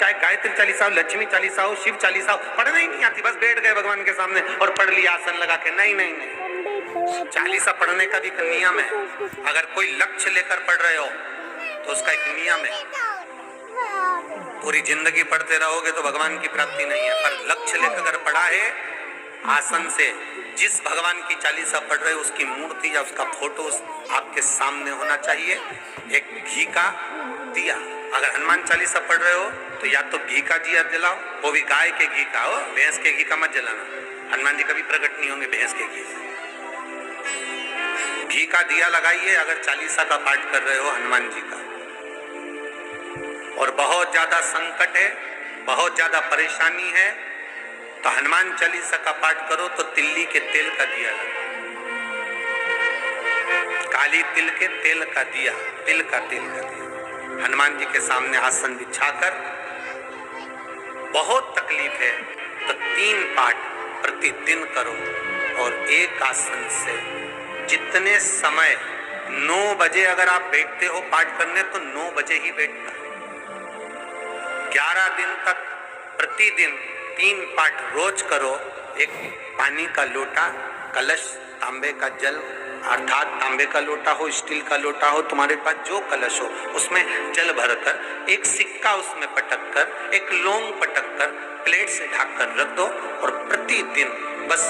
चाहे गायत्री चालीसा हो, लक्ष्मी चालीसा हो, शिव चालीसा हो, पढ़ना ही नहीं आती, बस बैठ गए भगवान के सामने और पढ़ लिया आसन लगा के। नहीं नहीं नहीं, चालीसा पढ़ने का भी एक नियम है। अगर कोई लक्ष्य लेकर पढ़ रहे हो तो उसका एक नियम है। पूरी जिंदगी पढ़ते रहोगे तो भगवान की प्राप्ति नहीं है, पर लक्ष्य लेकर अगर पढ़ा है आसन से, जिस भगवान की चालीसा पढ़ रहे हो उसकी मूर्ति या उसका फोटो आपके सामने होना चाहिए। एक घी का दिया, अगर हनुमान चालीसा पढ़ रहे हो तो या तो घी का दिया जलाओ, वो भी गाय के घी का हो, भैंस के घी का मत जलाना। हनुमान जी कभी प्रकट नहीं होंगे भैंस के घी से। घी का दिया लगाइए अगर चालीसा का पाठ कर रहे हो हनुमान जी का। और बहुत ज्यादा संकट है, बहुत ज्यादा परेशानी है तो हनुमान चालीसा का पाठ करो तो तिल्ली के तेल का दिया लगाओ, काली तिल के तेल का दिया, तिल का तेल का दिया हनुमान जी के सामने आसन बिछाकर। बहुत तकलीफ है तो 3 पाठ प्रतिदिन करो और एक आसन से जितने समय 9 बजे अगर आप बैठते हो पाठ करने तो 9 बजे ही बैठना। 11 दिन तक प्रतिदिन 3 पाठ रोज करो। एक पानी का लोटा, कलश, तांबे का जल अर्थात तांबे का लोटा हो, स्टील का लोटा हो, तुम्हारे पास जो कलश हो उसमें जल भरकर एक सिक्का उसमें पटक कर, एक लौंग पटक कर प्लेट से ढक कर रख दो और प्रतिदिन बस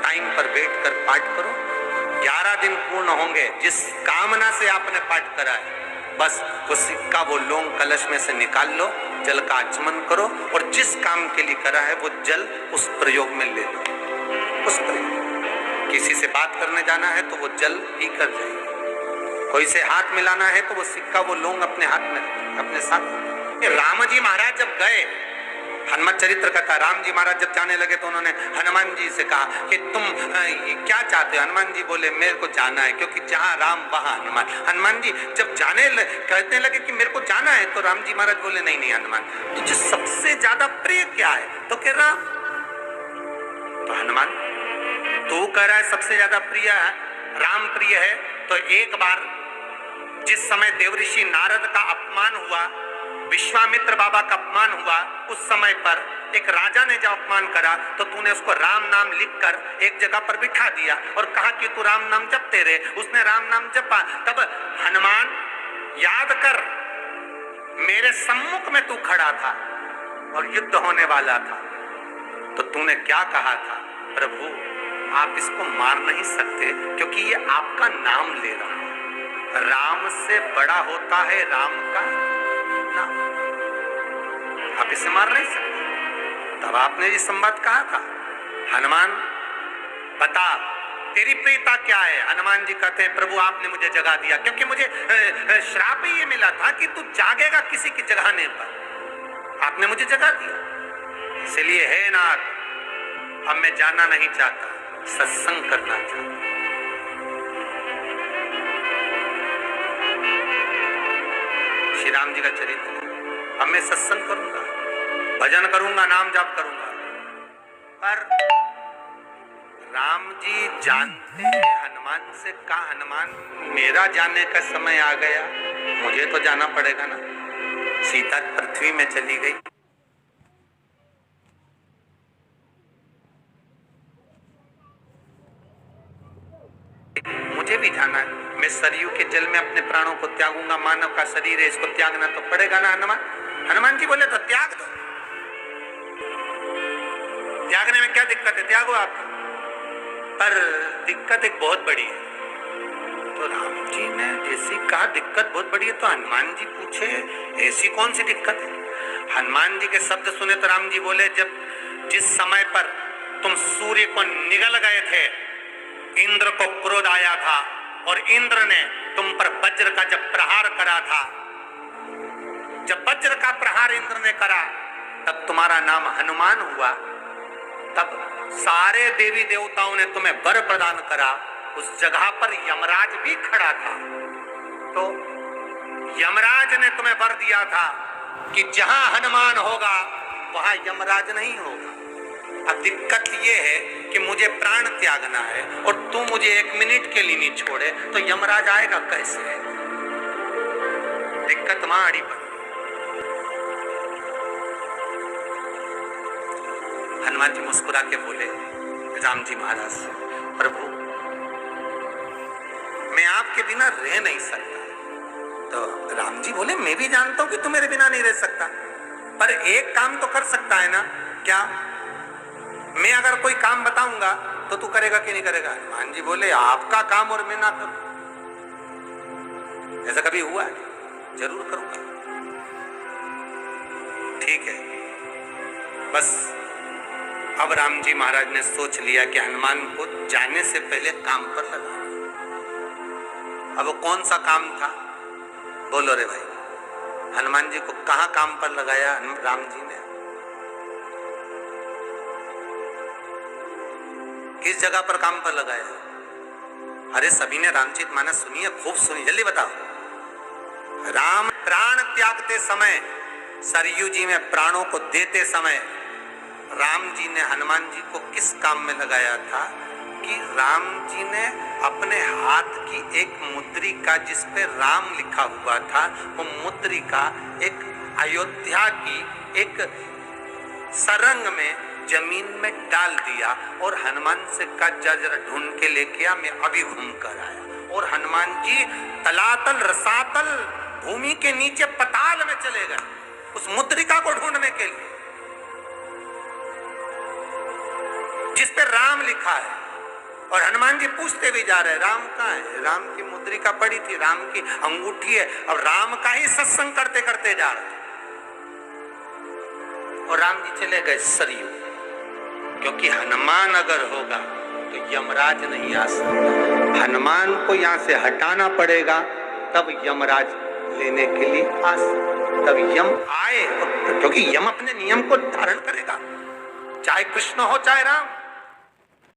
टाइम पर बैठकर पाठ करो। 11 दिन पूर्ण होंगे, जिस कामना से आपने पाठ करा है बस वो सिक्का, वो लौंग कलश में से निकाल लो, जल का आचमन करो और जिस काम के लिए करा है वो जल उस प्रयोग में ले लो। उस प्रयोग, किसी से बात करने जाना है तो वो जल ही कर जाएगी, कोई से हाथ मिलाना है तो वो सिक्का, वो लौंग अपने हाथ में अपने साथ। राम जी महाराज जब गए, हनुमान चरित्र का राम जी महाराज जब जाने लगे तो उन्होंने हनुमान जी से कहा कि तुम क्या चाहते हो। हनुमान जी बोले मेरे को जाना है, क्योंकि जहां राम वहां हनुमान। हनुमान जी जब कहने लगे कि मेरे को जाना है तो राम जी महाराज बोले नहीं नहीं हनुमान, तुझे सबसे ज्यादा प्रिय क्या है? तो कह राम। तो हनुमान तू कह रहा है सबसे ज्यादा प्रिय है राम प्रिय है, तो एक बार जिस समय देवऋषि नारद का अपमान हुआ, विश्वामित्र बाबा का अपमान हुआ, उस समय पर एक राजा ने जब अपमान करा तो तूने उसको राम नाम लिखकर एक जगह पर बिठा दिया और कहा कि तू राम नाम जपते रहे। उसने राम नाम जपा। तब हनुमान याद कर, मेरे सम्मुख में तू खड़ा था और युद्ध होने वाला था, तो तूने क्या कहा था? प्रभु आप इसको मार नहीं सकते क्योंकि ये आपका नाम ले रहा है। राम से बड़ा होता है राम का नाम, आप इसे मार नहीं सकते। तब आपने ये संवाद कहा था, हनुमान बता तेरी प्रियता क्या है? हनुमान जी कहते हैं प्रभु आपने मुझे जगा दिया, क्योंकि मुझे श्राप ये मिला था कि तू जागेगा किसी की जगाने पर, आपने मुझे जगा दिया। इसलिए हे नाथ अब मैं जाना नहीं चाहता, सत्संग करना चाहता। श्री राम जी का चरित्र, अब मैं सत्संग करूंगा, भजन करूंगा, नाम जाप करूंगा। पर राम जी जानते हैं हनुमान से कहा, हनुमान मेरा जाने का समय आ गया, मुझे तो जाना पड़ेगा ना। सीता पृथ्वी में चली गई, मुझे भी जाना है। मैं सरयू के जल में अपने प्राणों को त्यागूंगा, मानव का शरीर है इसको त्यागना तो पड़ेगा ना हनुमान। हनुमान जी बोले तो त्याग दो, त्यागने में क्या दिक्कत है, त्यागो आप। पर दिक्कत एक बहुत बड़ी है। तो राम जी ने जैसी कहा दिक्कत बहुत बड़ी है, तो हनुमान जी पूछे ऐसी कौन सी दिक्कत है? हनुमान जी के शब्द सुने तो राम जी बोले जब जिस समय पर तुम सूर्य को निगल गए थे, इंद्र को क्रोध आया था और इंद्र ने तुम पर वज्र का जब प्रहार करा था, जब वज्र का प्रहार इंद्र ने करा तब तुम्हारा नाम हनुमान हुआ। तब सारे देवी देवताओं ने तुम्हें वर प्रदान करा। उस जगह पर यमराज भी खड़ा था, तो यमराज ने तुम्हें वर दिया था कि जहां हनुमान होगा वहां यमराज नहीं होगा। अब दिक्कत ये है कि मुझे प्राण त्यागना है और तू मुझे 1 मिनट के लिए नहीं छोड़े तो यमराज आएगा कैसे? दिक्कत वहां अड़ी पड़ी। हनुमान जी मुस्कुरा के बोले राम जी महाराज से, प्रभु मैं आपके बिना रह नहीं सकता। तो राम जी बोले मैं भी जानता हूं कि तू मेरे बिना नहीं रह सकता, पर एक काम तो कर सकता है ना। क्या? मैं अगर कोई काम बताऊंगा तो तू करेगा कि नहीं करेगा? हनुमान जी बोले आपका काम और मैं ना करूं, ऐसा कभी हुआ है? जरूर करूंगा। ठीक है। बस अब राम जी महाराज ने सोच लिया कि हनुमान को जाने से पहले काम पर लगा। अब वो कौन सा काम था? बोलो रे भाई। हनुमान जी को कहां काम पर लगाया राम जी ने? किस जगह पर काम पर लगाया? अरे सभी ने रामचरितमानस सुनी है, खूब सुनी, जल्दी बताओ। राम प्राण त्यागते समय, सरयू जी में प्राणों को देते समय राम जी ने हनुमान जी को किस काम में लगाया था कि राम जी ने अपने हाथ की एक मुद्रिका जिस पे राम लिखा हुआ था, वो मुद्रिका एक अयोध्या की एक सरंग में जमीन में डाल दिया और हनुमान से कहा जा जरा ढूंढ के लेके आ, मैं अभी घूम कर आया। और हनुमान जी तलातल रसातल भूमि के नीचे पताल में चले गए उस मुद्रिका को ढूंढने के लिए जिस पे राम लिखा है। और हनुमान जी पूछते भी जा रहे राम कहाँ है? राम की मुद्रिका पड़ी थी, राम की अंगूठी है, और राम का ही सत्संग करते करते जा रहे। और राम जी चले गए सरयू, क्योंकि हनुमान अगर होगा तो यमराज नहीं आ सकता। हनुमान को यहाँ से हटाना पड़ेगा तब यमराज लेने के लिए आ सकता, तब यम आए, क्योंकि यम अपने नियम को धारण करेगा, चाहे कृष्ण हो चाहे राम।